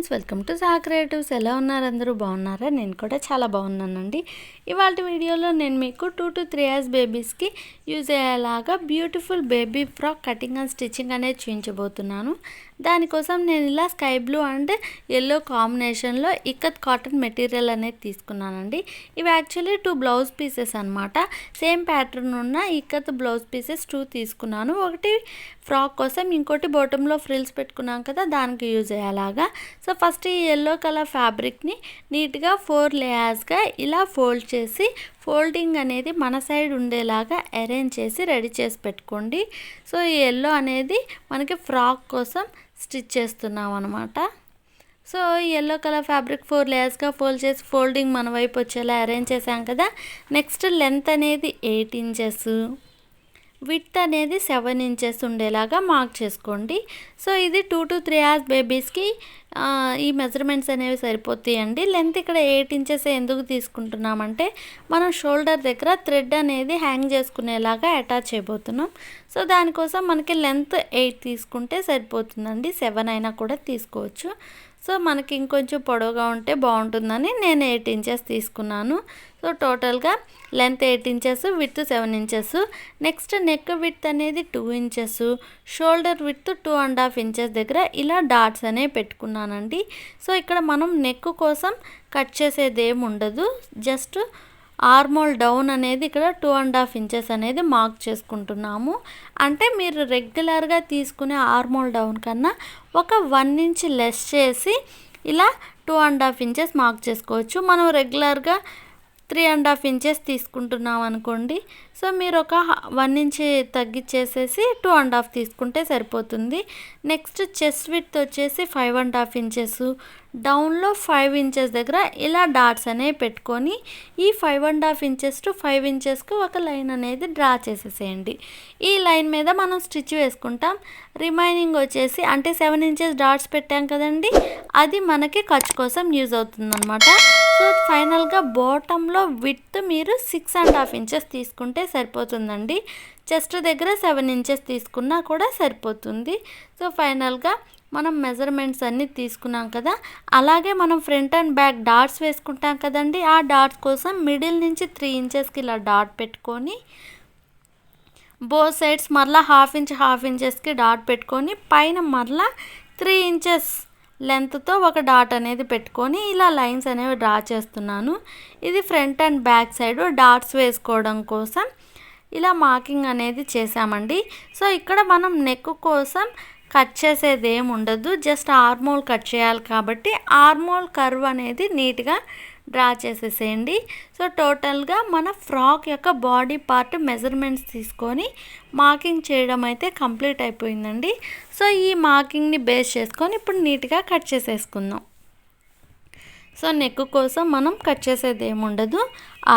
Friends, welcome to Saha creatives. ఎలా ఉన్నారు? అందరూ బాగున్నారా? నేను కూడా చాలా బాగున్నానండి. ఇవాళ వీడియోలో నేను మీకు 2 to 3 ఇయర్స్ బేబీస్కి యూజ్ అయ్యేలాగా beautiful baby frock cutting and stitching అనేది చూపించబోతున్నాను. దానికోసం నేను ఇలా స్కై బ్లూ అండ్ ఎల్లో కాంబినేషన్లో ఇక్కత్ కాటన్ మెటీరియల్ అనేది తీసుకున్నానండి. ఇవి యాక్చువల్లీ 2 బ్లౌజ్ పీసెస్ అనమాట. సేమ్ ప్యాటర్న్ ఉన్న ఇక్కత్ బ్లౌజ్ పీసెస్ 2 తీసుకున్నాను. ఒకటి ఫ్రాక్ కోసం, ఇంకోటి బాటంలో ఫ్రిల్స్ పెట్టుకున్నాం కదా, దానికి యూజ్ అయ్యేలాగా. సో ఫస్ట్ ఈ ఎల్లో కలర్ ఫ్యాబ్రిక్ని నీట్గా 4 లేయర్స్గా ఇలా ఫోల్డ్ చేసి, ఫోల్డింగ్ అనేది మన సైడ్ ఉండేలాగా అరేంజ్ చేసి రెడీ చేసి పెట్టుకోండి. సో ఈ ఎల్లో అనేది మనకి ఫ్రాక్ కోసం స్టిచ్ చేస్తున్నాం అనమాట. సో ఈ ఎల్లో కలర్ ఫ్యాబ్రిక్ 4 లేయర్స్గా ఫోల్డ్ చేసి ఫోల్డింగ్ మన వైపు వచ్చేలా అరేంజ్ చేసాం కదా. నెక్స్ట్ లెంత్ అనేది 8 ఇంచెస్, విడ్త్ అనేది 7 ఇంచెస్ ఉండేలాగా మార్క్ చేసుకోండి. సో ఇది 2 to 3 ఇయర్స్ బేబీస్కి ఈ మెజర్మెంట్స్ అనేవి సరిపోతాయండి. లెంత్ ఇక్కడ 8 ఇంచెస్ ఎందుకు తీసుకుంటున్నామంటే, మనం షోల్డర్ దగ్గర థ్రెడ్ అనేది హ్యాంగ్ చేసుకునేలాగా అటాచ్ చేయబోతున్నాం. సో దానికోసం మనకి లెంత్ 8 తీసుకుంటే సరిపోతుందండి. 7 అయినా కూడా తీసుకోవచ్చు. సో మనకి ఇంకొంచెం పొడవుగా ఉంటే బాగుంటుందని నేను 8 ఇంచెస్ తీసుకున్నాను. సో టోటల్గా length 8 inches, width 7 inches. Next neck width అనేది 2 ఇంచెస్, షోల్డర్ విడ్త్ 2.5 ఇంచెస్ దగ్గర ఇలా డాట్స్ అనేవి పెట్టుకున్నానండి. సో ఇక్కడ మనం నెక్ కోసం కట్ చేసేది ఏమి ఉండదు. జస్ట్ ఆర్మోల్ డౌన్ అనేది ఇక్కడ 2.5 ఇంచెస్ అనేది మార్క్ చేసుకుంటున్నాము. అంటే మీరు రెగ్యులర్గా తీసుకునే ఆర్మోల్ డౌన్ కన్నా ఒక 1 ఇంచ్ లెస్ చేసి ఇలా 2.5 ఇంచెస్ మార్క్ చేసుకోవచ్చు. మనం రెగ్యులర్గా 3.5 ఇంచెస్ తీసుకుంటున్నాం అనుకోండి. సో మీరు ఒక 1 ఇంచ్ తగ్గించేసేసి 2.5 తీసుకుంటే సరిపోతుంది. నెక్స్ట్ చెస్ట్ విడ్త్ వచ్చేసి 5.5 ఇంచెస్, డౌన్లో 5 ఇంచెస్ దగ్గర ఇలా డాట్స్ అనేవి పెట్టుకొని ఈ 5.5 ఇంచెస్ టు 5 ఇంచెస్కి ఒక లైన్ అనేది డ్రా చేసేసేయండి. ఈ లైన్ మీద మనం స్టిచ్ వేసుకుంటాం. రిమైనింగ్ వచ్చేసి అంటే 7 ఇంచెస్ డాట్స్ పెట్టాం కదండి, అది మనకి ఖర్చు కోసం యూజ్ అవుతుందన్నమాట. సో ఫైనల్గా బాటంలో విడ్త్ మీరు 6.5 ఇంచెస్ తీసుకుంటే సరిపోతుందండి. చెస్ట్ దగ్గర 7 ఇంచెస్ తీసుకున్నా కూడా సరిపోతుంది. సో ఫైనల్గా మనం మెజర్మెంట్స్ అన్నీ తీసుకున్నాం కదా, అలాగే మనం ఫ్రంట్ అండ్ బ్యాక్ డాట్స్ వేసుకుంటాం కదండి. ఆ డాట్స్ కోసం మిడిల్ నుంచి 3 ఇంచెస్కి ఇలా డాట్ పెట్టుకొని, బోత్ సైడ్స్ మరలా హాఫ్ ఇంచెస్కి డాట్ పెట్టుకొని, పైన మరలా 3 ఇంచెస్ లెంత్తో ఒక డాట్ అనేది పెట్టుకొని ఇలా లైన్స్ అనేవి డ్రా చేస్తున్నాను. ఇది front and back side dots వేసుకోవడం కోసం ఇలా మార్కింగ్ అనేది చేసామండి. సో ఇక్కడ మనం నెక్ కోసం కట్ చేసేది ఏమి ఉండదు, జస్ట్ ఆర్మోల్ కట్ చేయాలి కాబట్టి ఆర్మోల్ కర్వ్ అనేది నీట్గా డ్రా చేసేసేయండి. సో టోటల్గా మన ఫ్రాక్ యొక్క బాడీ పార్ట్ మెజర్మెంట్స్ తీసుకొని మార్కింగ్ చేయడం అయితే కంప్లీట్ అయిపోయిందండి. సో ఈ మార్కింగ్ని బేస్ చేసుకొని ఇప్పుడు నీట్గా కట్ చేసేసుకుందాం. సో నెక్ కోసం మనం కట్ చేసేది ఏముండదు,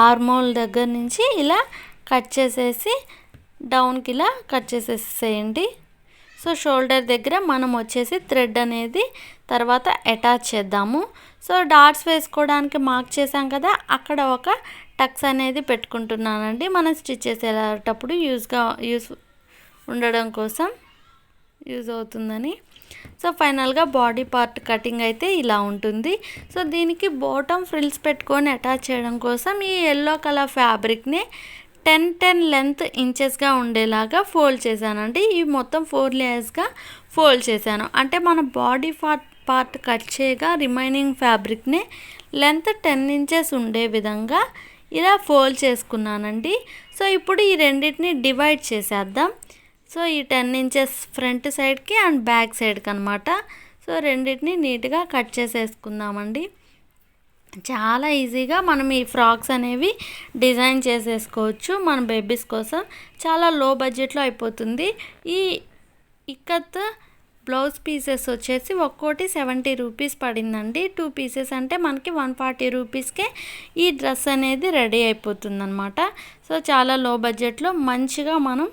ఆర్మోల్ దగ్గర నుంచి ఇలా కట్ చేసేసి డౌన్కి ఇలా కట్ చేసేసేయండి. సో షోల్డర్ దగ్గర మనం వచ్చేసి థ్రెడ్ అనేది తర్వాత అటాచ్ చేద్దాము. సో డాట్స్ వేసుకోవడానికి మార్క్ చేసాం కదా, అక్కడ ఒక టక్స్ అనేది పెట్టుకుంటున్నానండి. మనం స్టిచ్ చేసేటప్పుడు యూజ్ ఉండడం కోసం యూజ్ అవుతుందని. సో ఫైనల్గా బాడీ పార్ట్ కటింగ్ అయితే ఇలా ఉంటుంది. సో దీనికి బాటమ్ ఫ్రిల్స్ పెట్టుకొని అటాచ్ చేయడం కోసం ఈ ఎల్లో కలర్ ఫ్యాబ్రిక్ని 10 లెంత్ ఇంచెస్గా ఉండేలాగా ఫోల్డ్ చేశానండి. ఇవి మొత్తం 4 లేయర్స్గా ఫోల్డ్ చేశాను. అంటే మన బాడీ పార్ట్ కట్ చేయగా రిమైనింగ్ ఫ్యాబ్రిక్ని లెంత్ 10 ఇంచెస్ ఉండే విధంగా ఇలా ఫోల్డ్ చేసుకున్నానండి. సో ఇప్పుడు ఈ రెండింటిని డివైడ్ చేసేద్దాం. సో ఈ 10 ఇంచెస్ ఫ్రంట్ సైడ్కి అండ్ బ్యాక్ సైడ్కి అనమాట. సో రెండింటిని నీట్గా కట్ చేసేసుకుందామండి. చాలా ఈజీగా మనం ఈ ఫ్రాక్స్ అనేవి డిజైన్ చేసేసుకోవచ్చు మన బేబీస్ కోసం. చాలా లో బడ్జెట్లో అయిపోతుంది. ఈ ఇక్కత్ బ్లౌజ్ పీసెస్ వచ్చేసి ఒక్కోటి 70 రూపీస్ పడిందండి. 2 పీసెస్ అంటే మనకి 140 రూపీస్కే ఈ డ్రెస్ అనేది రెడీ అయిపోతుంది అనమాట. సో చాలా లో బడ్జెట్లో మంచిగా మనం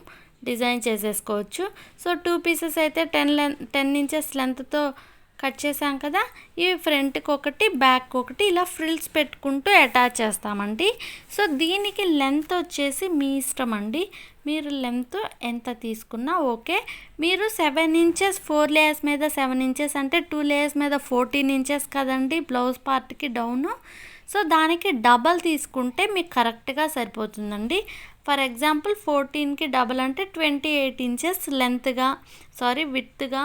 డిజైన్ చేసేసుకోవచ్చు. సో 2 పీసెస్ అయితే 10 ఇంచెస్ లెంత్తో కట్ చేసాం కదా, ఇవి ఫ్రంట్కి ఒకటి బ్యాక్ ఒకటి ఇలా ఫ్రిల్స్ పెట్టుకుంటూ అటాచ్ చేస్తామండి. సో దీనికి లెంత్ వచ్చేసి మీ ఇష్టం అండి, మీరు లెంత్ ఎంత తీసుకున్నా ఓకే. మీరు 7 ఇంచెస్ 4 లేయర్స్ మీద 7 ఇంచెస్ అంటే 2 లేయర్స్ మీద 14 ఇంచెస్ కదండి బ్లౌజ్ పార్ట్కి డౌను. సో దానికి డబల్ తీసుకుంటే మీకు కరెక్ట్గా సరిపోతుందండి. ఫర్ ఎగ్జాంపుల్ 14కి డబల్ అంటే 28 ఇంచెస్ విత్గా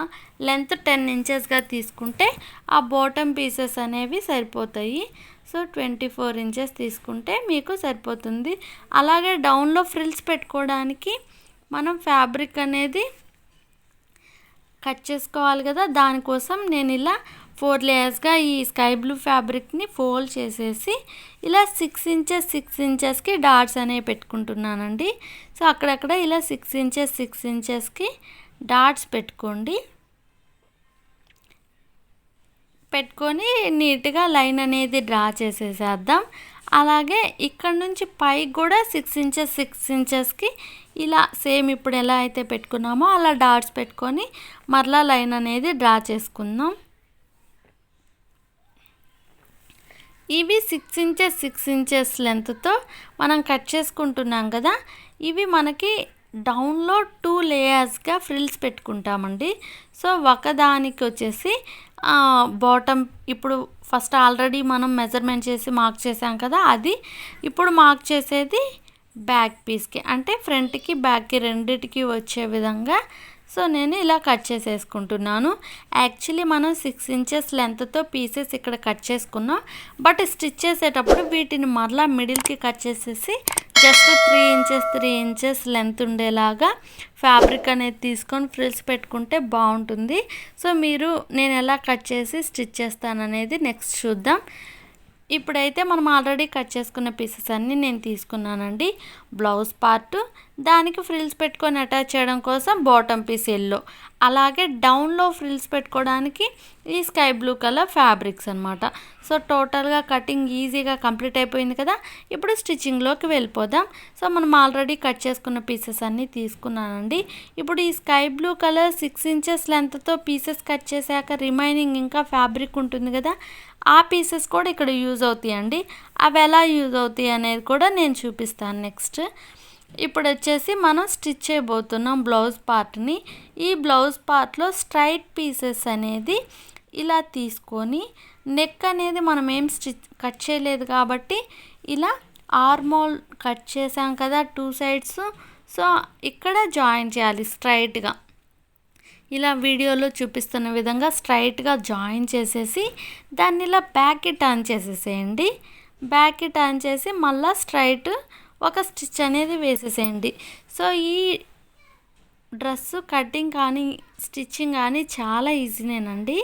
లెంత్ 10 ఇంచెస్గా తీసుకుంటే ఆ బాటమ్ పీసెస్ అనేవి సరిపోతాయి. సో 24 ఇంచెస్ తీసుకుంటే మీకు సరిపోతుంది. అలాగే డౌన్లో ఫ్రిల్స్ పెట్టుకోవడానికి మనం ఫ్యాబ్రిక్ అనేది కట్ చేసుకోవాలి కదా, దానికోసం నేను ఇలా 4 లేయర్స్గా ఈ స్కై బ్లూ ఫ్యాబ్రిక్ని ఫోల్డ్ చేసేసి ఇలా 6 ఇంచెస్కి డాట్స్ అనేవి పెట్టుకుంటున్నానండి. సో అక్కడక్కడ ఇలా 6 ఇంచెస్కి డాట్స్ పెట్టుకొని నీట్గా లైన్ అనేది డ్రా చేసేసేద్దాం. అలాగే ఇక్కడ నుంచి పైకి కూడా 6 ఇంచెస్కి ఇలా సేమ్ ఇప్పుడు ఎలా అయితే పెట్టుకున్నామో అలా డాట్స్ పెట్టుకొని మరలా లైన్ అనేది డ్రా చేసుకుందాం. ఇవి 6 ఇంచెస్ లెంత్తో మనం కట్ చేసుకుంటున్నాం కదా, ఇవి మనకి డౌన్లో 2 లేయర్స్గా ఫ్రిల్స్ పెట్టుకుంటామండి. సో ఒకదానికి వచ్చేసి బాటమ్ ఇప్పుడు ఫస్ట్ ఆల్రెడీ మనం మెజర్మెంట్ చేసి మార్క్ చేసాం కదా, అది ఇప్పుడు మార్క్ చేసేది బ్యాక్ పీస్కి అంటే ఫ్రంట్కి బ్యాక్కి రెండిటికి వచ్చే విధంగా. సో నేను ఇలా కట్ చేసేసుకుంటున్నాను. యాక్చువల్లీ మనం 6 ఇంచెస్ లెంత్తో పీసెస్ ఇక్కడ కట్ చేసుకున్నాం, బట్ స్టిచ్ చేసేటప్పుడు వీటిని మరలా మిడిల్కి కట్ చేసేసి జస్ట్ 3 ఇంచెస్ లెంత్ ఉండేలాగా ఫ్యాబ్రిక్ అనేది తీసుకొని ఫ్రిల్స్ పెట్టుకుంటే బాగుంటుంది. సో నేను ఎలా కట్ చేసి స్టిచ్ చేస్తాననేది నెక్స్ట్ చూద్దాం. ఇప్పుడైతే మనం ఆల్రెడీ కట్ చేసుకున్న పీసెస్ అన్నీ నేను తీసుకున్నానండి. బ్లౌజ్ పార్ట్, దానికి ఫ్రిల్స్ పెట్టుకొని అటాచ్ చేయడం కోసం బాటమ్ పీస్ ఎల్లో, అలాగే డౌన్లో ఫ్రిల్స్ పెట్టుకోవడానికి ఈ స్కై బ్లూ కలర్ ఫ్యాబ్రిక్స్ అనమాట. సో టోటల్గా కటింగ్ ఈజీగా కంప్లీట్ అయిపోయింది కదా, ఇప్పుడు స్టిచ్చింగ్లోకి వెళ్ళిపోదాం. సో మనం ఆల్రెడీ కట్ చేసుకున్న పీసెస్ అన్నీ తీసుకున్నానండి. ఇప్పుడు ఈ స్కై బ్లూ కలర్ 6 ఇంచెస్ లెంత్తో పీసెస్ కట్ చేశాక రిమైనింగ్ ఇంకా ఫ్యాబ్రిక్ ఉంటుంది కదా, ఆ పీసెస్ కూడా ఇక్కడ యూజ్ అవుతాయండి. అవి ఎలా యూజ్ అవుతాయి అనేది కూడా నేను చూపిస్తాను నెక్స్ట్. ఇప్పుడు వచ్చేసి మనం స్టిచ్ చేయబోతున్నాం బ్లౌజ్ పార్ట్ని. ఈ బ్లౌజ్ పార్ట్లో స్ట్రైట్ పీసెస్ అనేది ఇలా తీసుకొని నెక్ అనేది మనం ఏం కట్ చేయలేదు కాబట్టి ఇలా ఆర్మోల్ కట్ చేసాం కదా 2 సైడ్స్. సో ఇక్కడ జాయిన్ చేయాలి స్ట్రైట్గా, ఇలా వీడియోలో చూపిస్తున్న విధంగా స్ట్రైట్గా జాయిన్ చేసేసి దాన్ని ఇలా బ్యాక్కి టర్న్ చేసేసేయండి. బ్యాక్కి టర్న్ చేసి మళ్ళీ స్ట్రైట్ ఒక స్టిచ్ అనేది వేసేసేయండి. సో ఈ డ్రెస్సు కటింగ్ కానీ స్టిచ్చింగ్ కానీ చాలా ఈజీనేనండి.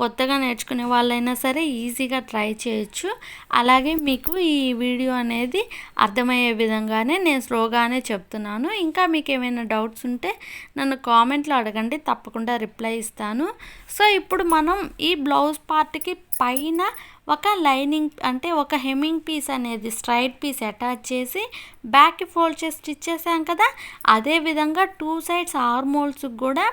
కొత్తగా నేర్చుకునే వాళ్ళైనా సరే ఈజీగా ట్రై చేయొచ్చు. అలాగే మీకు ఈ వీడియో అనేది అర్థమయ్యే విధంగానే నేను స్లోగానే చెప్తున్నాను. ఇంకా మీకు ఏమైనా డౌట్స్ ఉంటే నన్ను కామెంట్లో అడగండి, తప్పకుండా రిప్లై ఇస్తాను. సో ఇప్పుడు మనం ఈ బ్లౌజ్ పార్ట్కి పైన ఒక లైనింగ్ అంటే ఒక హెమ్మింగ్ పీస్ అనేది స్ట్రైట్ పీస్ అటాచ్ చేసి బ్యాక్కి ఫోల్డ్ చేసి స్టిచ్ చేసాం కదా, అదేవిధంగా 2 సైడ్స్ ఆర్మోల్స్కి కూడా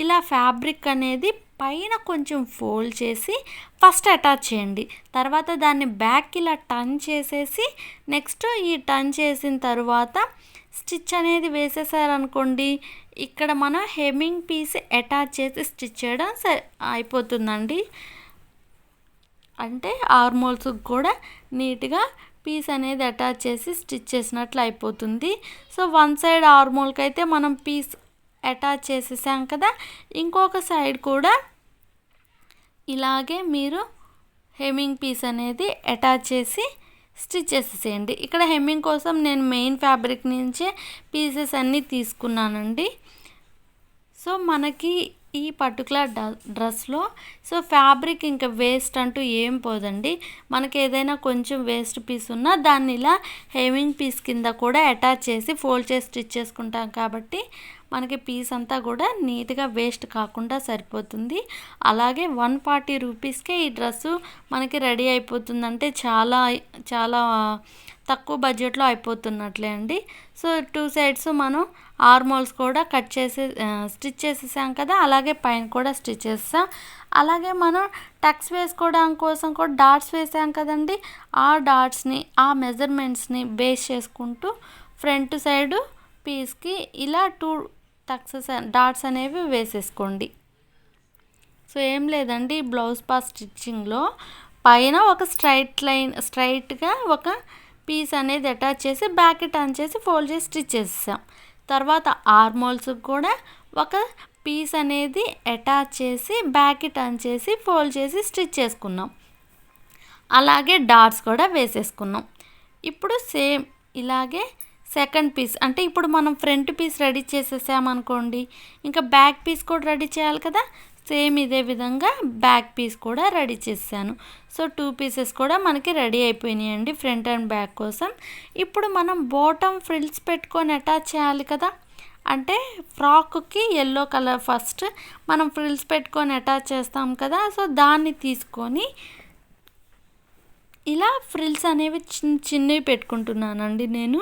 ఇలా ఫ్యాబ్రిక్ అనేది పైన కొంచెం ఫోల్డ్ చేసి ఫస్ట్ అటాచ్ చేయండి. తర్వాత దాన్ని బ్యాక్ ఇలా టర్న్ చేసేసి నెక్స్ట్ ఈ టర్న్ చేసిన తర్వాత స్టిచ్ అనేది వేసేసారనుకోండి, ఇక్కడ మనం హెమ్మింగ్ పీస్ అటాచ్ చేసి స్టిచ్ చేయడం అయిపోతుందండి. అంటే ఆర్మోల్స్కి కూడా నీట్గా పీస్ అనేది అటాచ్ చేసి స్టిచ్ చేసినట్లు అయిపోతుంది. సో 1 సైడ్ ఆర్మోల్కి అయితే మనం పీస్ అటాచ్ చేసేసాం కదా, ఇంకొక సైడ్ కూడా ఇలాగే మీరు హెమ్మింగ్ పీస్ అనేది అటాచ్ చేసి స్టిచ్ చేసేసేయండి. ఇక్కడ హెమ్మింగ్ కోసం నేను మెయిన్ ఫ్యాబ్రిక్ నుంచే పీసెస్ అన్నీ తీసుకున్నానండి. సో మనకి ఈ పర్టికులర్ డ్రెస్లో సో ఫ్యాబ్రిక్ ఇంకా వేస్ట్ అంటూ ఏం పోదండి. మనకి ఏదైనా కొంచెం వేస్ట్ పీస్ ఉన్నా దాన్ని ఇలా హెమ్మింగ్ పీస్ కింద కూడా అటాచ్ చేసి ఫోల్డ్ చేసి స్టిచ్ చేసుకుంటాం కాబట్టి మనకి పీస్ అంతా కూడా నీట్గా వేస్ట్ కాకుండా సరిపోతుంది. అలాగే 140 రూపీస్కే ఈ డ్రెస్సు మనకి రెడీ అయిపోతుందంటే చాలా చాలా తక్కువ బడ్జెట్లో అయిపోతున్నట్లే అండి. సో 2 సైడ్స్ మనం ఆర్మోల్స్ కూడా కట్ చేసి స్టిచ్ చేసేసాం కదా, అలాగే పైన కూడా స్టిచ్ చేస్తాం. అలాగే మనం టక్స్ వేసుకోవడం కోసం కూడా డాట్స్ వేసాం కదండి, ఆ డాట్స్ని ఆ మెజర్మెంట్స్ని బేస్ చేసుకుంటూ ఫ్రంట్ సైడు పీస్కి ఇలా 2 టక్సెస్ డాట్స్ అనేవి వేసేసుకోండి. సో ఏం లేదండి, బ్లౌజ్ పార్ట్ స్టిచ్చింగ్లో పైన ఒక స్ట్రైట్గా ఒక పీస్ అనేది అటాచ్ చేసి బ్యాక్ టర్న్ చేసి ఫోల్డ్ చేసి స్టిచ్ చేసేసాం. తర్వాత ఆర్మోల్స్కి కూడా ఒక పీస్ అనేది అటాచ్ చేసి బ్యాక్ టర్న్ చేసి ఫోల్డ్ చేసి స్టిచ్ చేసుకున్నాం. అలాగే డాట్స్ కూడా వేసేసుకున్నాం. ఇప్పుడు సేమ్ ఇలాగే సెకండ్ పీస్, అంటే ఇప్పుడు మనం ఫ్రంట్ పీస్ రెడీ చేసేసామనుకోండి, ఇంకా బ్యాక్ పీస్ కూడా రెడీ చేయాలి కదా. సేమ్ ఇదే విధంగా బ్యాక్ పీస్ కూడా రెడీ చేశాను. సో 2 పీసెస్ కూడా మనకి రెడీ అయిపోయినాయండి ఫ్రంట్ అండ్ బ్యాక్ కోసం. ఇప్పుడు మనం బాటమ్ ఫ్రిల్స్ పెట్టుకొని అటాచ్ చేయాలి కదా. అంటే ఫ్రాక్కి ఎల్లో కలర్ ఫస్ట్ మనం ఫ్రిల్స్ పెట్టుకొని అటాచ్ చేస్తాం కదా. సో దాన్ని తీసుకొని ఇలా ఫ్రిల్స్ అనేవి చిన్నవి పెట్టుకుంటున్నానండి నేను.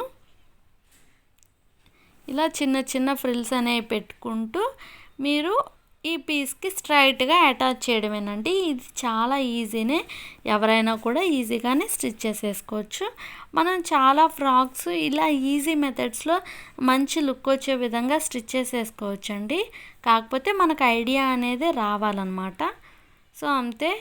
ఇలా చిన్న ఫ్రిల్స్ అనేవి పెట్టుకుంటూ మీరు ఈ పీస్కి స్ట్రైట్గా అటాచ్ చేయడమేనండి. ఇది చాలా ఈజీనే, ఎవరైనా కూడా ఈజీగానే స్టిచ్ చేసేసుకోవచ్చు. మనం చాలా ఫ్రాక్స్ ఇలా ఈజీ మెథడ్స్లో మంచి లుక్ వచ్చే విధంగా స్టిచ్ చేసేసుకోవచ్చు అండి. కాకపోతే మనకు ఐడియా అనేది రావాలన్నమాట. సో అంతే.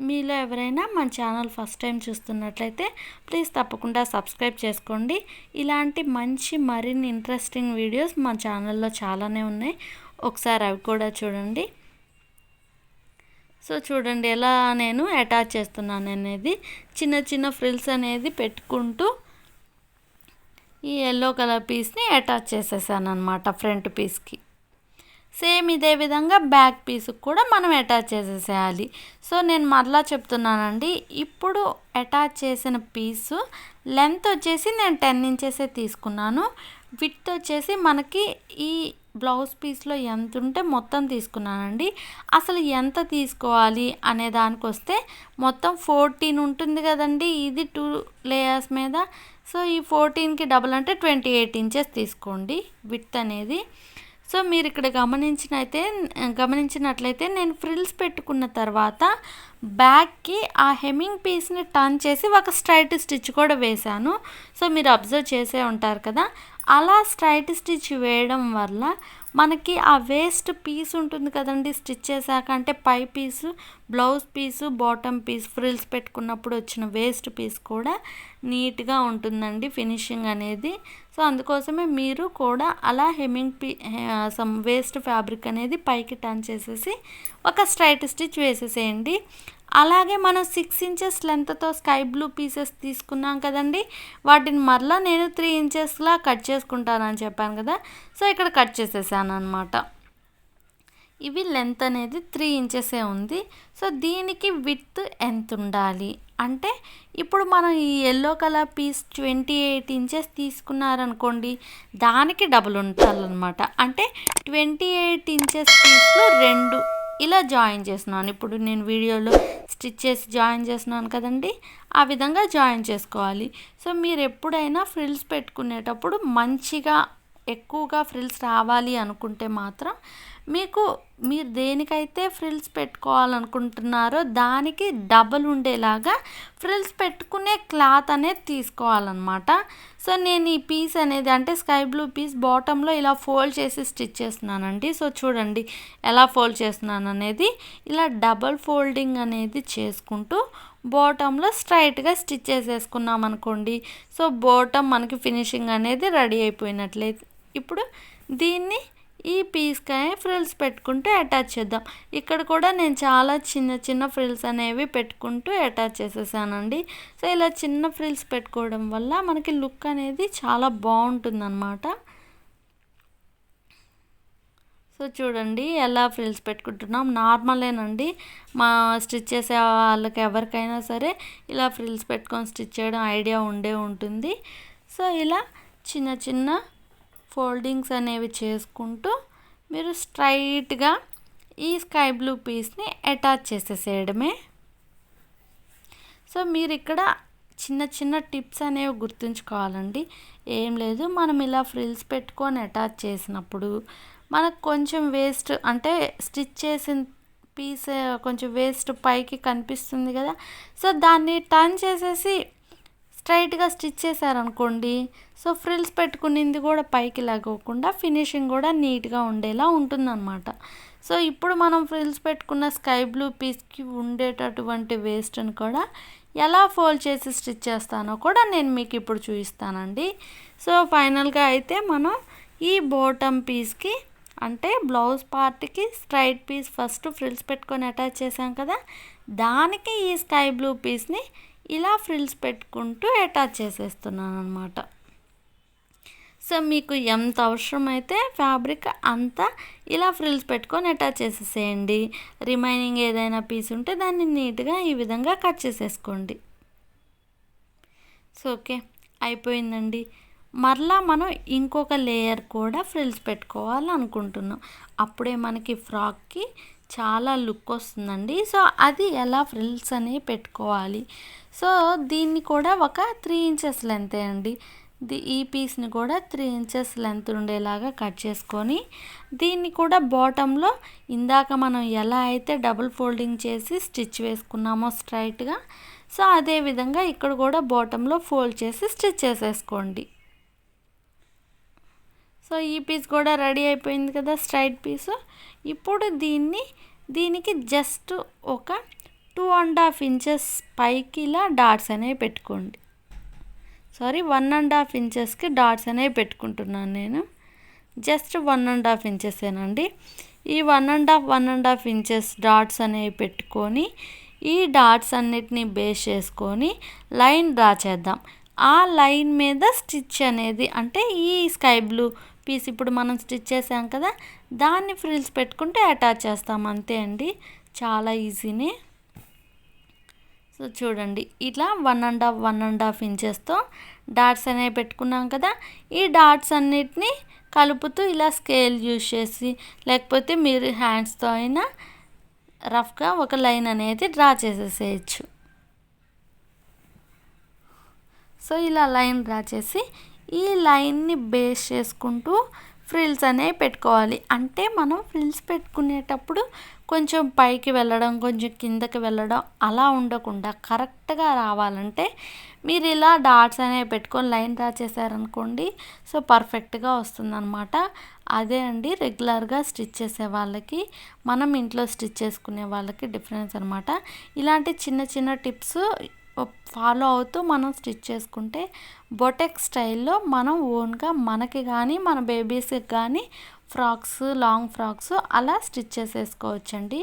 మీలో ఎవరైనా మన ఛానల్ ఫస్ట్ టైం చూస్తున్నట్లయితే ప్లీజ్ తప్పకుండా సబ్స్క్రైబ్ చేసుకోండి. ఇలాంటి మంచి మరిన్ని ఇంట్రెస్టింగ్ వీడియోస్ మా ఛానల్లో చాలానే ఉన్నాయి, ఒకసారి అవి కూడా చూడండి. సో చూడండి ఎలా నేను అటాచ్ చేస్తున్నాను అనేది. చిన్న ఫ్రిల్స్ అనేది పెట్టుకుంటూ ఈ ఎల్లో కలర్ పీస్ని అటాచ్ చేసేసాను అనమాట ఫ్రంట్ పీస్కి. సేమ్ ఇదే విధంగా బ్యాక్ పీస్కి కూడా మనం అటాచ్ చేసేసేయాలి. సో నేను మరలా చెప్తున్నానండి, ఇప్పుడు అటాచ్ చేసిన పీసు లెంత్ వచ్చేసి నేను 10 ఇంచెసే తీసుకున్నాను. విడ్త్ వచ్చేసి మనకి ఈ బ్లౌజ్ పీస్లో ఎంత ఉంటే మొత్తం తీసుకున్నానండి. అసలు ఎంత తీసుకోవాలి అనే దానికి వస్తే మొత్తం 14 ఉంటుంది కదండి, ఇది 2 లేయర్స్ మీద. సో ఈ 14కి డబుల్ అంటే 28 ఇంచెస్ తీసుకోండి విడ్త్ అనేది. సో మీరు ఇక్కడ గమనించినట్లయితే నేను ఫ్రిల్స్ పెట్టుకున్న తర్వాత బ్యాక్కి ఆ హెమ్మింగ్ పీస్ని టర్న్ చేసి ఒక స్ట్రైట్ స్టిచ్ కూడా వేశాను. సో మీరు అబ్జర్వ్ చేసే ఉంటారు కదా. అలా స్ట్రైట్ స్టిచ్ వేయడం వల్ల మనకి ఆ వేస్ట్ పీస్ ఉంటుంది కదండి స్టిచ్ చేశాక, అంటే పై piece blouse piece bottom piece frills పెట్టుకున్నప్పుడు వచ్చిన వేస్ట్ పీస్ కూడా నీట్గా ఉంటుందండి ఫినిషింగ్ అనేది. సో అందుకోసమే మీరు కూడా అలా సమ్ వేస్ట్ ఫ్యాబ్రిక్ అనేది పైకి టర్న్ చేసేసి ఒక స్ట్రైట్ స్టిచ్ వేసేసేయండి. అలాగే మనం 6 ఇంచెస్ లెంత్తో స్కై బ్లూ పీసెస్ తీసుకున్నాం కదండి, వాటిని మరలా నేను 3 ఇంచెస్లా కట్ చేసుకుంటానని చెప్పాను కదా. సో ఇక్కడ కట్ చేసేసాను అనమాట. ఇవి లెంత్ అనేది 3 ఇంచెసే ఉంది. సో దీనికి విడ్త్ ఎంత ఉండాలి అంటే, ఇప్పుడు మనం ఈ ఎల్లో కలర్ పీస్ 28 ఇంచెస్ తీసుకున్నారనుకోండి, దానికి డబుల్ ఉండాలన్నమాట. అంటే 28 ఇంచెస్ పీస్లో 2 ఇలా జాయిన్ చేస్తున్నాను. ఇప్పుడు నేను వీడియోలో స్టిచ్ చేసి జాయిన్ చేస్తున్నాను కదండి, ఆ విధంగా జాయిన్ చేసుకోవాలి. సో మీరు ఎప్పుడైనా ఫ్రిల్స్ పెట్టుకునేటప్పుడు మంచిగా ఎక్కువగా ఫ్రిల్స్ రావాలి అనుకుంటే మాత్రం మీరు దేనికైతే ఫ్రిల్స్ పెట్టుకోవాలనుకుంటున్నారో దానికి డబల్ ఉండేలాగా ఫ్రిల్స్ పెట్టుకునే క్లాత్ అనేది తీసుకోవాలన్నమాట. సో నేను ఈ పీస్ అనేది అంటే స్కై బ్లూ పీస్ బాటంలో ఇలా ఫోల్డ్ చేసి స్టిచ్ చేస్తున్నానండి. సో చూడండి ఎలా ఫోల్డ్ చేస్తున్నాను అనేది. ఇలా డబల్ ఫోల్డింగ్ అనేది చేసుకుంటూ బాటంలో స్ట్రైట్గా స్టిచ్ చేసేసుకున్నాం అనుకోండి. సో బాటమ్ మనకి ఫినిషింగ్ అనేది రెడీ అయిపోయినట్లయితే ఇప్పుడు దీన్ని ఈ పీస్కాయ ఫ్రిల్స్ పెట్టుకుంటూ అటాచ్ చేద్దాం. ఇక్కడ కూడా నేను చాలా చిన్న ఫ్రిల్స్ అనేవి పెట్టుకుంటూ అటాచ్ చేసేసానండి. సో ఇలా చిన్న ఫ్రిల్స్ పెట్టుకోవడం వల్ల మనకి లుక్ అనేది చాలా బాగుంటుందన్నమాట. సో చూడండి ఎలా ఫ్రిల్స్ పెట్టుకుంటున్నాం. నార్మలేనండి, మా స్టిచ్ చేసే వాళ్ళకి ఎవరికైనా సరే ఇలా ఫ్రిల్స్ పెట్టుకొని స్టిచ్ చేయడం ఐడియా ఉంటుంది. సో ఇలా చిన్న ఫోల్డింగ్స్ అనేవి చేసుకుంటూ మీరు స్ట్రైట్గా ఈ స్కై బ్లూ పీస్ని అటాచ్ చేసేసేయడమే. సో మీరు ఇక్కడ చిన్న టిప్స్ అనేవి గుర్తుంచుకోవాలండి. ఏం లేదు, మనం ఇలా ఫ్రిల్స్ పెట్టుకొని అటాచ్ చేసినప్పుడు మనకు కొంచెం వేస్ట్ అంటే స్టిచ్ చేసిన పీస్ కొంచెం వేస్ట్ పైకి కనిపిస్తుంది కదా, సో దాన్ని టర్న్ చేసేసి స్ట్రైట్గా స్టిచ్ చేశారనుకోండి, సో ఫ్రిల్స్ పెట్టుకునింది కూడా పైకి లాగకుండా ఫినిషింగ్ కూడా నీట్గా ఉండేలా ఉంటుందన్నమాట. సో ఇప్పుడు మనం ఫ్రిల్స్ పెట్టుకున్న స్కై బ్లూ పీస్కి ఉండేటటువంటి వేస్ట్ని కూడా ఎలా ఫోల్డ్ చేసి స్టిచ్ చేస్తానో కూడా నేను మీకు ఇప్పుడు చూపిస్తానండి. సో ఫైనల్గా అయితే మనం ఈ బాటమ్ పీస్కి అంటే బ్లౌజ్ పార్ట్కి స్ట్రైట్ పీస్ ఫస్ట్ ఫ్రిల్స్ పెట్టుకొని అటాచ్ చేసాం కదా, దానికి ఈ స్కై బ్లూ పీస్ని ఇలా ఫ్రిల్స్ పెట్టుకుంటూ అటాచ్ చేసేస్తున్నాను అనమాట. సో మీకు ఎంత అవసరమైతే ఫ్యాబ్రిక్ అంతా ఇలా ఫ్రిల్స్ పెట్టుకొని అటాచ్ చేసేసేయండి. రిమైనింగ్ ఏదైనా పీస్ ఉంటే దాన్ని నీట్గా ఈ విధంగా కట్ చేసేసుకోండి. సో ఓకే, అయిపోయిందండి. మరలా మనం ఇంకొక లేయర్ కూడా ఫ్రిల్స్ పెట్టుకోవాలనుకుంటున్నాం. అప్పుడే మనకి ఫ్రాక్కి చాలా లుక్ వస్తుందండి. సో అది ఎలా ఫ్రిల్స్ అనేవి పెట్టుకోవాలి. సో దీన్ని కూడా ఒక 3 ఇంచెస్ లెంతే అండి. ఈ పీస్ని కూడా 3 ఇంచెస్ లెంత్ ఉండేలాగా కట్ చేసుకొని, దీన్ని కూడా బాటంలో ఇందాక మనం ఎలా అయితే డబుల్ ఫోల్డింగ్ చేసి స్టిచ్ వేసుకున్నామో స్ట్రైట్గా, సో అదే విధంగా ఇక్కడ కూడా బాటంలో ఫోల్డ్ చేసి స్టిచ్ చేసేసుకోండి. సో ఈ పీస్ కూడా రెడీ అయిపోయింది కదా, స్ట్రైట్ పీసు. ఇప్పుడు దీనికి జస్ట్ ఒక 2.5 ఇంచెస్ పైకి ఇలా డాట్స్ అనేవి పెట్టుకోండి. 1.5 ఇంచెస్కి డాట్స్ అనేవి పెట్టుకుంటున్నాను నేను. జస్ట్ 1.5 ఇంచెసేనండి. ఈ 1.5 ఇంచెస్ డాట్స్ అనేవి పెట్టుకొని ఈ డాట్స్ అన్నిటిని బేస్ చేసుకొని లైన్ డ్రా చేద్దాం. ఆ లైన్ మీద స్టిచ్ అనేది అంటే ఈ స్కై బ్లూ పీస్ ఇప్పుడు మనం స్టిచ్ చేసాం కదా, దాన్ని ఫ్రిల్స్ పెట్టుకుంటే అటాచ్ చేస్తాం, అంతే అండి, చాలా ఈజీనే. సో చూడండి, ఇట్లా 1.5 ఇంచెస్తో డాట్స్ అనేవి పెట్టుకున్నాం కదా. ఈ డాట్స్ అన్నిటిని కలుపుతూ ఇలా స్కేల్ యూజ్ చేసి లేకపోతే మీరు హ్యాండ్స్తో అయినా రఫ్గా ఒక లైన్ అనేది డ్రా చేసేసేయచ్చు. సో ఇలా లైన్ డ్రా చేసి ఈ లైన్ని బేస్ చేసుకుంటూ ఫ్రిల్స్ అనేవి పెట్టుకోవాలి. అంటే మనం ఫ్రిల్స్ పెట్టుకునేటప్పుడు కొంచెం పైకి వెళ్ళడం కొంచెం కిందకి వెళ్ళడం అలా ఉండకుండా కరెక్ట్గా రావాలంటే మీరు ఇలా డాట్స్ అనేవి పెట్టుకొని లైన్ డ్రా చేశారనుకోండి, సో పర్ఫెక్ట్గా వస్తుందన్నమాట. అదే అండి రెగ్యులర్గా స్టిచ్ చేసే వాళ్ళకి మనం ఇంట్లో స్టిచ్ చేసుకునే వాళ్ళకి డిఫరెన్స్ అనమాట. ఇలాంటి చిన్న చిన్న టిప్స్ ఫాలో అవుతూ మనం స్టిచ్ చేసుకుంటే బొటెక్ స్టైల్లో మనం ఓన్గా మనకి కానీ మన బేబీస్కి కానీ ఫ్రాక్స్, లాంగ్ ఫ్రాక్స్ అలా స్టిచ్ చేసేసుకోవచ్చండి.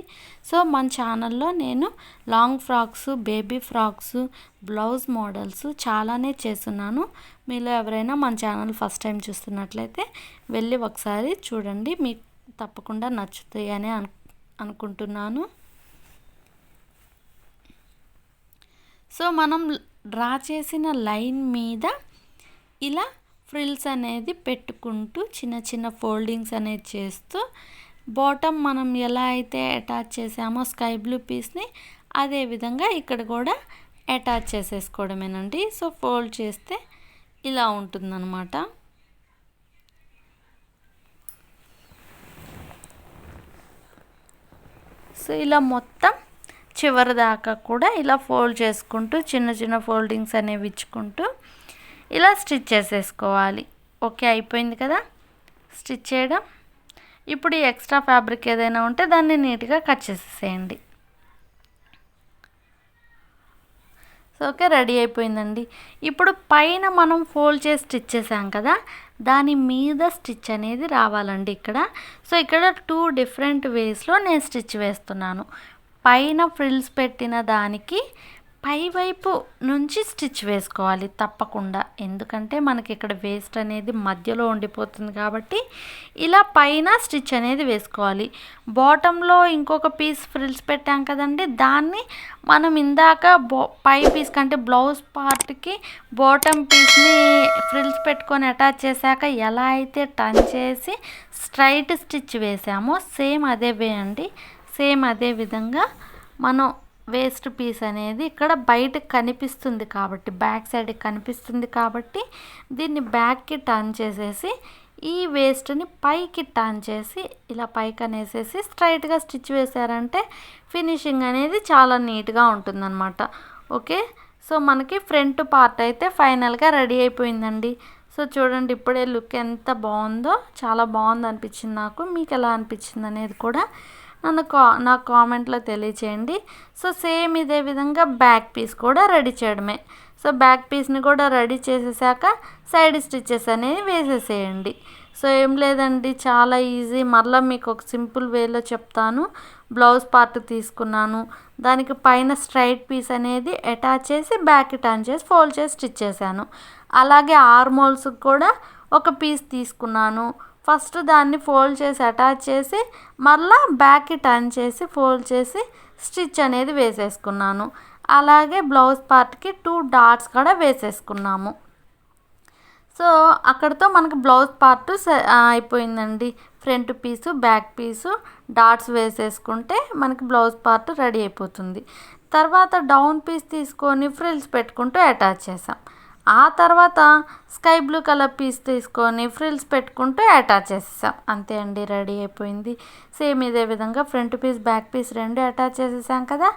సో మన ఛానల్లో నేను long frocks, baby frocks, blouse models చాలానే చేస్తున్నాను. మీలో ఎవరైనా మన ఛానల్ ఫస్ట్ టైం చూస్తున్నట్లయితే వెళ్ళి ఒకసారి చూడండి, మీకు తప్పకుండా నచ్చుతాయి అని అనుకుంటున్నాను. సో మనం డ్రా చేసిన లైన్ మీద ఇలా ఫ్రిల్స్ అనేది పెట్టుకుంటూ చిన్న చిన్న ఫోల్డింగ్స్ అనేది చేస్తూ బాటమ్ మనం ఎలా అయితే అటాచ్ చేసామో స్కై బ్లూ పీస్ని అదే విధంగా ఇక్కడ కూడా అటాచ్ చేసేసుకోవడమేనండి. సో ఫోల్డ్ చేస్తే ఇలా ఉంటుందన్నమాట. సో ఇలా మొత్తం చివరి దాకా కూడా ఇలా ఫోల్డ్ చేసుకుంటూ చిన్న చిన్న ఫోల్డింగ్స్ అనేవి ఇచ్చుకుంటూ ఇలా స్టిచ్ చేసేసుకోవాలి. ఓకే, అయిపోయింది కదా స్టిచ్ చేయడం. ఇప్పుడు ఈ ఎక్స్ట్రా ఫ్యాబ్రిక్ ఏదైనా ఉంటే దాన్ని నీట్గా కట్ చేసేసేయండి. సో ఓకే, రెడీ అయిపోయిందండి. ఇప్పుడు పైన మనం ఫోల్డ్ చేసి స్టిచ్ చేసాం కదా, దాని మీద స్టిచ్ అనేది రావాలండి ఇక్కడ. సో ఇక్కడ 2 డిఫరెంట్ వేస్లో నేను స్టిచ్ వేస్తున్నాను. పైన ఫ్రిల్స్ పెట్టిన దానికి పైవైపు నుంచి స్టిచ్ వేసుకోవాలి తప్పకుండా, ఎందుకంటే మనకి ఇక్కడ వేస్ట్ అనేది మధ్యలో ఉండిపోతుంది కాబట్టి ఇలా పైన స్టిచ్ అనేది వేసుకోవాలి. బాటంలో ఇంకొక పీస్ ఫ్రిల్స్ పెట్టాం కదండి, దాన్ని మనం ఇందాక పై పీస్ కంటే బ్లౌజ్ పార్ట్కి బాటమ్ పీస్ని ఫ్రిల్స్ పెట్టుకొని అటాచ్ చేశాక ఎలా అయితే టర్న్ చేసి స్ట్రైట్ స్టిచ్ వేసామో సేమ్ అదే వే అండి. సేమ్ అదే విధంగా మనం వేస్ట్ పీస్ అనేది ఇక్కడ బయటకు కనిపిస్తుంది కాబట్టి బ్యాక్ సైడ్ కనిపిస్తుంది కాబట్టి దీన్ని బ్యాక్కి టర్న్ చేసేసి ఈ వేస్ట్ని పైకి టర్న్ చేసి ఇలా పైకి అనేసేసి స్ట్రైట్గా స్టిచ్ వేసారంటే ఫినిషింగ్ అనేది చాలా నీట్గా ఉంటుందన్నమాట. ఓకే, సో మనకి ఫ్రంట్ పార్ట్ అయితే ఫైనల్గా రెడీ అయిపోయిందండి. సో చూడండి ఇప్పుడే లుక్ ఎంత బాగుందో, చాలా బాగుంది అనిపించింది నాకు. మీకు ఎలా అనిపించింది అనేది కూడా నాకు కామెంట్లో తెలియచేయండి. సో సేమ్ ఇదే విధంగా బ్యాక్ పీస్ కూడా రెడీ చేయడమే. సో బ్యాక్ పీస్ని కూడా రెడీ చేసేసాక సైడ్ స్టిచ్చెస్ అనేవి వేసేసేయండి. సో ఏం లేదండి, చాలా ఈజీ. మరలా మీకు ఒక సింపుల్ వేలో చెప్తాను. బ్లౌజ్ పార్ట్ తీసుకున్నాను, దానికి పైన స్ట్రైట్ పీస్ అనేది అటాచ్ చేసి బ్యాక్ టర్న్ చేసి ఫోల్డ్ చేసి స్టిచ్ చేశాను. అలాగే ఆర్మోల్స్కి కూడా ఒక పీస్ తీసుకున్నాను. ఫస్ట్ దాన్ని ఫోల్డ్ చేసి అటాచ్ చేసి మళ్ళీ బ్యాక్కి టర్న్ చేసి ఫోల్డ్ చేసి స్టిచ్ అనేది వేసేసుకున్నాను. అలాగే బ్లౌజ్ పార్ట్కి 2 డాట్స్ కూడా వేసేసుకున్నాము. సో అక్కడితో మనకు బ్లౌజ్ పార్ట్ అయిపోయిందండి. ఫ్రంట్ పీసు బ్యాక్ పీసు డాట్స్ వేసేసుకుంటే మనకి బ్లౌజ్ పార్ట్ రెడీ అయిపోతుంది. తర్వాత డౌన్ పీస్ తీసుకొని ఫ్రిల్స్ పెట్టుకుంటూ అటాచ్ చేసాం. ఆ తర్వాత స్కై బ్లూ కలర్ పీస్ తీసుకొని ఫ్రిల్స్ పెట్టుకుంటూ అటాచ్ చేసేసాం. అంతే అండి, రెడీ అయిపోయింది. సేమ్ ఇదే విధంగా ఫ్రంట్ పీస్ బ్యాక్ పీస్ రెండు అటాచ్ చేసేసాం కదా.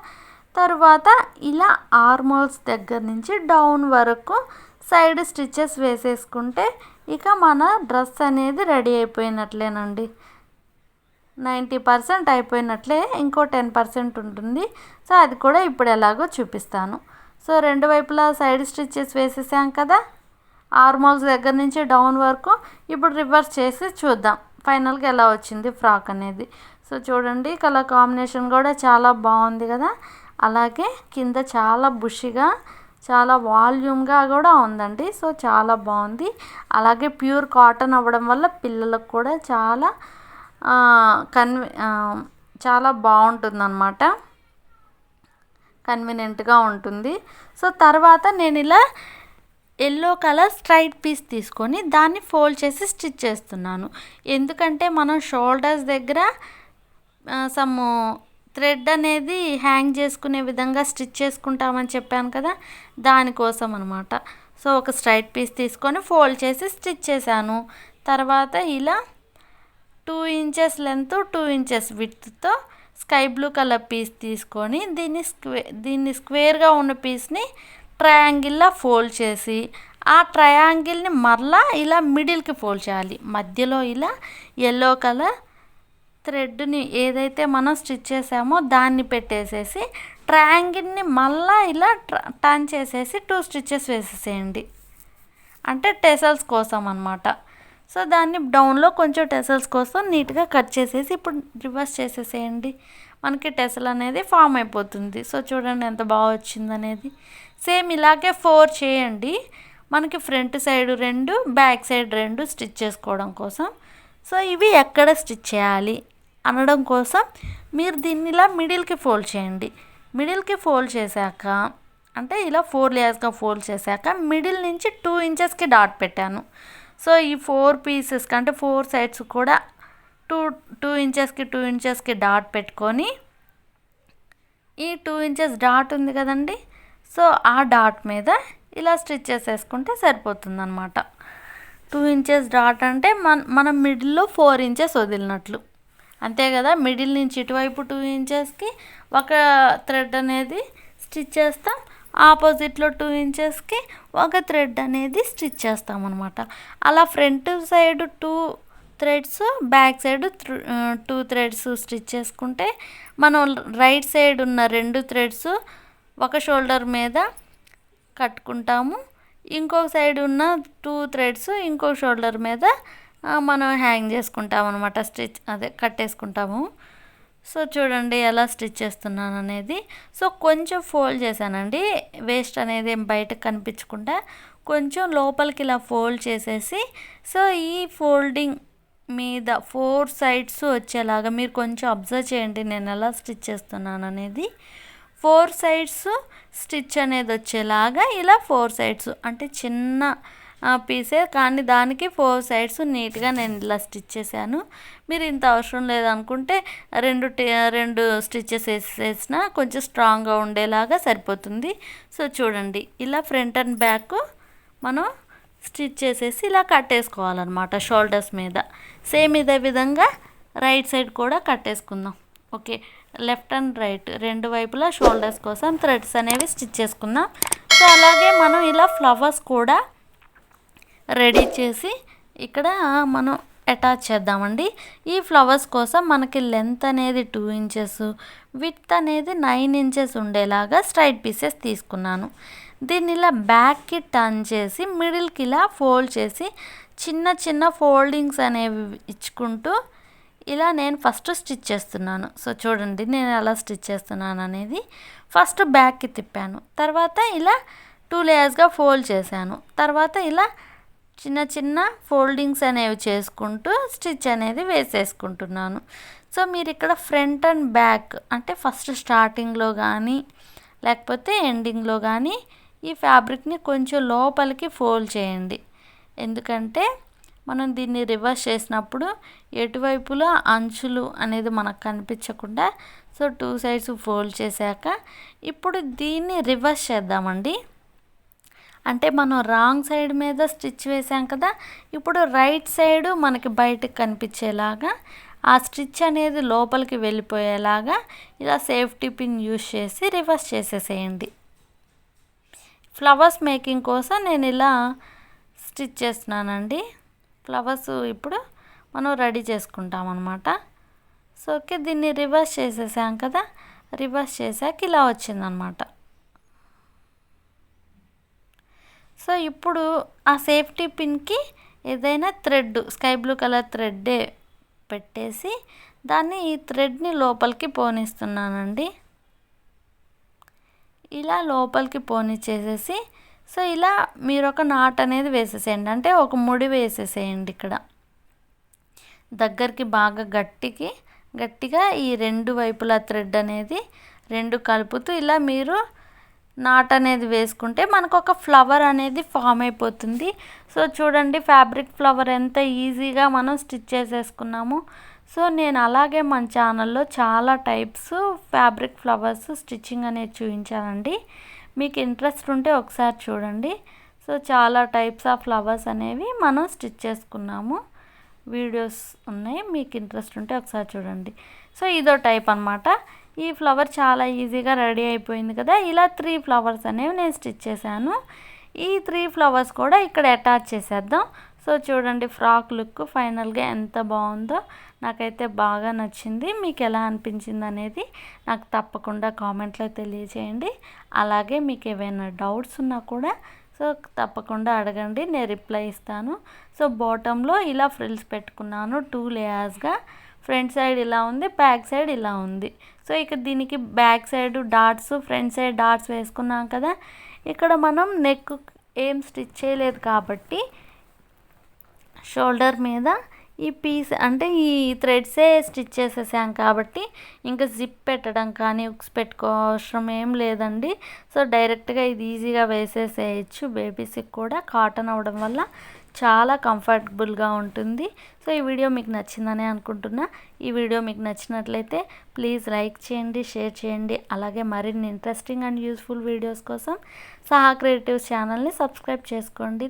తర్వాత ఇలా ఆర్మోల్స్ దగ్గర నుంచి డౌన్ వరకు సైడ్ స్టిచెస్ వేసేసుకుంటే ఇక మన డ్రెస్ అనేది రెడీ అయిపోయినట్లేనండి. 90% అయిపోయినట్లే, ఇంకో 10% ఉంటుంది. సో అది కూడా ఇప్పుడు ఎలాగో చూపిస్తాను. సో రెండు వైపులా సైడ్ స్టిచెస్ వేసేసాం కదా, ఆర్మోల్స్ దగ్గర నుంచి డౌన్ వరకు. ఇప్పుడు రివర్స్ చేసి చూద్దాం ఫైనల్గా ఎలా వచ్చింది ఫ్రాక్ అనేది. సో చూడండి కలర్ కాంబినేషన్ కూడా చాలా బాగుంది కదా. అలాగే కింద చాలా బుషిగా చాలా వాల్యూమ్గా కూడా ఉందండి. సో చాలా బాగుంది. అలాగే ప్యూర్ కాటన్ అవ్వడం వల్ల పిల్లలకు కూడా చాలా చాలా బాగుంటుంది అన్నమాట, కన్వీనియంట్గా ఉంటుంది. సో తర్వాత నేను ఇలా ఎల్లో కలర్ స్ట్రైట్ పీస్ తీసుకొని దాన్ని ఫోల్డ్ చేసి స్టిచ్ చేస్తున్నాను. ఎందుకంటే మనం షోల్డర్స్ దగ్గర సమ్ థ్రెడ్ అనేది హ్యాంగ్ చేసుకునే విధంగా స్టిచ్ చేసుకుంటామని చెప్పాను కదా, దానికోసం అనమాట. సో ఒక స్ట్రైట్ పీస్ తీసుకొని ఫోల్డ్ చేసి స్టిచ్ చేశాను. తర్వాత ఇలా 2 ఇంచెస్ లెంత్ 2 ఇంచెస్ విడ్త్తో స్కై బ్లూ కలర్ పీస్ తీసుకొని దీన్ని స్క్వేర్గా ఉన్న పీస్ని ట్రయాంగిల్లా ఫోల్డ్ చేసి ఆ ట్రయాంగిల్ని మరలా ఇలా మిడిల్కి ఫోల్డ్ చేయాలి. మధ్యలో ఇలా ఎల్లో కలర్ థ్రెడ్ని ఏదైతే మనం స్టిచ్ చేసామో దాన్ని పెట్టేసేసి ట్రయాంగిల్ని మళ్ళీ ఇలా టర్న్ చేసేసి 2 స్టిచెస్ వేసేసేయండి. అంటే టెసల్స్ కోసం అన్నమాట. సో దాన్ని డౌన్లో కొంచెం టెసల్స్ కోసం నీట్గా కట్ చేసేసి ఇప్పుడు రివర్స్ చేసేసేయండి. మనకి టెసల్ అనేది ఫామ్ అయిపోతుంది. సో చూడండి ఎంత బాగా వచ్చింది అనేది. సేమ్ ఇలాగే 4 చేయండి. మనకి front side 2 back side 2 stitch చేసుకోవడం కోసం. సో ఇవి ఎక్కడ స్టిచ్ చేయాలి అనడం కోసం మీరు దీన్ని ఇలా మిడిల్కి ఫోల్డ్ చేయండి. మిడిల్కి ఫోల్డ్ చేశాక అంటే ఇలా 4 లేయర్స్గా ఫోల్డ్ చేశాక మిడిల్ నుంచి 2 ఇంచెస్కి డాట్ పెట్టాను. సో ఈ 4 పీసెస్కి అంటే 4 సైడ్స్ కూడా 2 ఇంచెస్కి డాట్ పెట్టుకొని ఈ 2 ఇంచెస్ డాట్ ఉంది కదండి, సో ఆ డాట్ మీద ఇలా స్టిచ్ చేసేసుకుంటే సరిపోతుంది అనమాట. 2 ఇంచెస్ డాట్ అంటే మనం మిడిల్లో 4 ఇంచెస్ వదిలినట్లు, అంతే కదా. మిడిల్ నుంచి ఇటువైపు 2 ఇంచెస్కి ఒక థ్రెడ్ అనేది స్టిచ్ చేస్తాం, ఆపోజిట్లో 2 ఇంచెస్కి ఒక థ్రెడ్ అనేది స్టిచ్ చేస్తామన్నమాట. అలా front side 2 threads back side 2 threads stitch చేసుకుంటే మనం రైట్ సైడ్ ఉన్న 2 థ్రెడ్స్ ఒక షోల్డర్ మీద కట్టుకుంటాము, ఇంకో సైడ్ ఉన్న 2 థ్రెడ్స్ ఇంకో షోల్డర్ మీద మనం హ్యాంగ్ చేసుకుంటాం అనమాట, కట్టేసుకుంటాము. సో చూడండి ఎలా స్టిచ్ చేస్తున్నాను అనేది. సో కొంచెం ఫోల్డ్ చేశానండి, వేస్ట్ అనేది ఏం బయటకు కనిపించకుండా కొంచెం లోపలికి ఇలా ఫోల్డ్ చేసేసి, సో ఈ ఫోల్డింగ్ మీద 4 సైడ్స్ వచ్చేలాగా మీరు కొంచెం అబ్జర్వ్ చేయండి నేను ఎలా స్టిచ్ చేస్తున్నాను అనేది. 4 సైడ్స్ స్టిచ్ అనేది వచ్చేలాగా ఇలా 4 సైడ్స్ అంటే చిన్న పీసే కానీ దానికి 4 సైడ్స్ నీట్గా నేను ఇలా స్టిచ్ చేశాను. మీరు ఇంత అవసరం లేదనుకుంటే 2 స్టిచెస్ వేసేసినా కొంచెం స్ట్రాంగ్గా ఉండేలాగా సరిపోతుంది. సో చూడండి ఇలా ఫ్రంట్ అండ్ బ్యాక్ మనం స్టిచ్ చేసేసి ఇలా కట్టేసుకోవాలన్నమాట షోల్డర్స్ మీద. సేమ్ ఇదే విధంగా రైట్ సైడ్ కూడా కట్టేసుకుందాం. ఓకే, లెఫ్ట్ అండ్ రైట్ రెండు వైపులా షోల్డర్స్ కోసం థ్రెడ్స్ అనేవి స్టిచ్ చేసుకుందాం. సో అలాగే మనం ఇలా ఫ్లవర్స్ కూడా రెడీ చేసి ఇక్కడ మనం అటాచ్ చేద్దామండి. ఈ ఫ్లవర్స్ కోసం మనకి లెంత్ అనేది 2 ఇంచెస్, విడ్త్ అనేది 9 ఇంచెస్ ఉండేలాగా స్ట్రైట్ పీసెస్ తీసుకున్నాను. దీన్ని ఇలా బ్యాక్కి టర్న్ చేసి మిడిల్కి ఇలా ఫోల్డ్ చేసి చిన్న చిన్న ఫోల్డింగ్స్ అనేవి ఇచ్చుకుంటూ ఇలా నేను ఫస్ట్ స్టిచ్ చేస్తున్నాను. సో చూడండి నేను ఎలా స్టిచ్ చేస్తున్నాను అనేది. ఫస్ట్ బ్యాక్కి తిప్పాను, తర్వాత ఇలా 2 లేయర్స్గా ఫోల్డ్ చేశాను, తర్వాత ఇలా చిన్న చిన్న ఫోల్డింగ్స్ అనేవి చేసుకుంటూ స్టిచ్ అనేది వేసేసుకుంటున్నాను. సో మీరు ఇక్కడ ఫ్రంట్ అండ్ బ్యాక్ అంటే ఫస్ట్ స్టార్టింగ్లో కానీ లేకపోతే ఎండింగ్లో కానీ ఈ ఫ్యాబ్రిక్ని కొంచెం లోపలికి ఫోల్డ్ చేయండి. ఎందుకంటే మనం దీన్ని రివర్స్ చేసినప్పుడు ఎటువైపులా అంచులు అనేది మనకు కనిపించకుండా, సో 2 సైడ్స్ ఫోల్డ్ చేశాక ఇప్పుడు దీన్ని రివర్స్ చేద్దామండి. అంటే మనం రాంగ్ సైడ్ మీద స్టిచ్ వేసాం కదా, ఇప్పుడు రైట్ సైడు మనకి బయటకు కనిపించేలాగా ఆ స్టిచ్ అనేది లోపలికి వెళ్ళిపోయేలాగా ఇలా సేఫ్టీ పిన్ యూస్ చేసి రివర్స్ చేసేసేయండి. ఫ్లవర్స్ మేకింగ్ కోసం నేను ఇలా స్టిచ్ చేస్తున్నానండి. ఫ్లవర్స్ ఇప్పుడు మనం రెడీ చేసుకుంటాం అన్నమాట. సో ఓకే, దీన్ని రివర్స్ చేసేసాం కదా, రివర్స్ చేసాక ఇలా వచ్చిందనమాట. సో ఇప్పుడు ఆ సేఫ్టీ పిన్కి ఏదైనా థ్రెడ్ స్కై బ్లూ కలర్ థ్రెడ్డే పెట్టేసి దాన్ని ఈ థ్రెడ్ని లోపలికి పోనిస్తున్నానండి. ఇలా లోపలికి పోనిచ్చేసేసి సో ఇలా మీరు ఒక నాట్ అనేది వేసేసేయండి, అంటే ఒక ముడి వేసేసేయండి. ఇక్కడ దగ్గరికి బాగా గట్టిగా ఈ రెండు వైపులా థ్రెడ్ అనేది రెండు కలుపుతూ ఇలా మీరు నాట్ అనేది వేసుకుంటే మనకు ఒక ఫ్లవర్ అనేది ఫామ్ అయిపోతుంది. సో చూడండి ఫ్యాబ్రిక్ ఫ్లవర్ ఎంత ఈజీగా మనం స్టిచ్ చేసేసుకున్నాము. సో నేను అలాగే మన ఛానల్లో చాలా టైప్స్ ఫ్యాబ్రిక్ ఫ్లవర్స్ స్టిచ్చింగ్ అనేది చూపించానండి. మీకు ఇంట్రెస్ట్ ఉంటే ఒకసారి చూడండి. సో చాలా టైప్స్ ఆఫ్ ఫ్లవర్స్ అనేవి మనం స్టిచ్ చేసుకున్నాము, వీడియోస్ ఉన్నాయి, మీకు ఇంట్రెస్ట్ ఉంటే ఒకసారి చూడండి. సో ఇదో టైప్ అనమాట. ఈ ఫ్లవర్ చాలా ఈజీగా రెడీ అయిపోయింది కదా. ఇలా 3 ఫ్లవర్స్ అనేవి నేను స్టిచ్ చేశాను. ఈ 3 ఫ్లవర్స్ కూడా ఇక్కడ అటాచ్ చేసేద్దాం. సో చూడండి ఫ్రాక్ లుక్ ఫైనల్గా ఎంత బాగుందో, నాకైతే బాగా నచ్చింది. మీకు ఎలా అనిపించింది అనేది నాకు తప్పకుండా కామెంట్లో తెలియచేయండి. అలాగే మీకు ఏమైనా డౌట్స్ ఉన్నా కూడా సో తప్పకుండా అడగండి, నేను రిప్లై ఇస్తాను. సో బాటంలో ఇలా ఫ్రిల్స్ పెట్టుకున్నాను 2 లేయర్స్గా. ఫ్రంట్ సైడ్ ఇలా ఉంది, బ్యాక్ సైడ్ ఇలా ఉంది. సో ఇక దీనికి back side dots, front side dots వేసుకున్నాం కదా. ఇక్కడ మనం నెక్ ఏం స్టిచ్ చేయలేదు కాబట్టి షోల్డర్ మీద ఈ పీస్ అంటే ఈ థ్రెడ్సే స్టిచ్ చేసేసాం కాబట్టి ఇంకా జిప్ పెట్టడం కానీ ఉక్స్ పెట్టుకోవసరం ఏం లేదండి. సో డైరెక్ట్గా ఇది ఈజీగా వేసేసేయచ్చు. బేబీస్కి కూడా కాటన్ అవ్వడం వల్ల చాలా కంఫర్టబుల్గా ఉంటుంది. సో ఈ వీడియో మీకు నచ్చిందని అనుకుంటున్నా. ఈ వీడియో మీకు నచ్చినట్లయితే ప్లీజ్ లైక్ చేయండి, షేర్ చేయండి. అలాగే మరిన్ని ఇంట్రెస్టింగ్ అండ్ యూస్ఫుల్ వీడియోస్ కోసం సహా క్రియేటివ్స్ ఛానల్ని సబ్స్క్రైబ్ చేసుకోండి.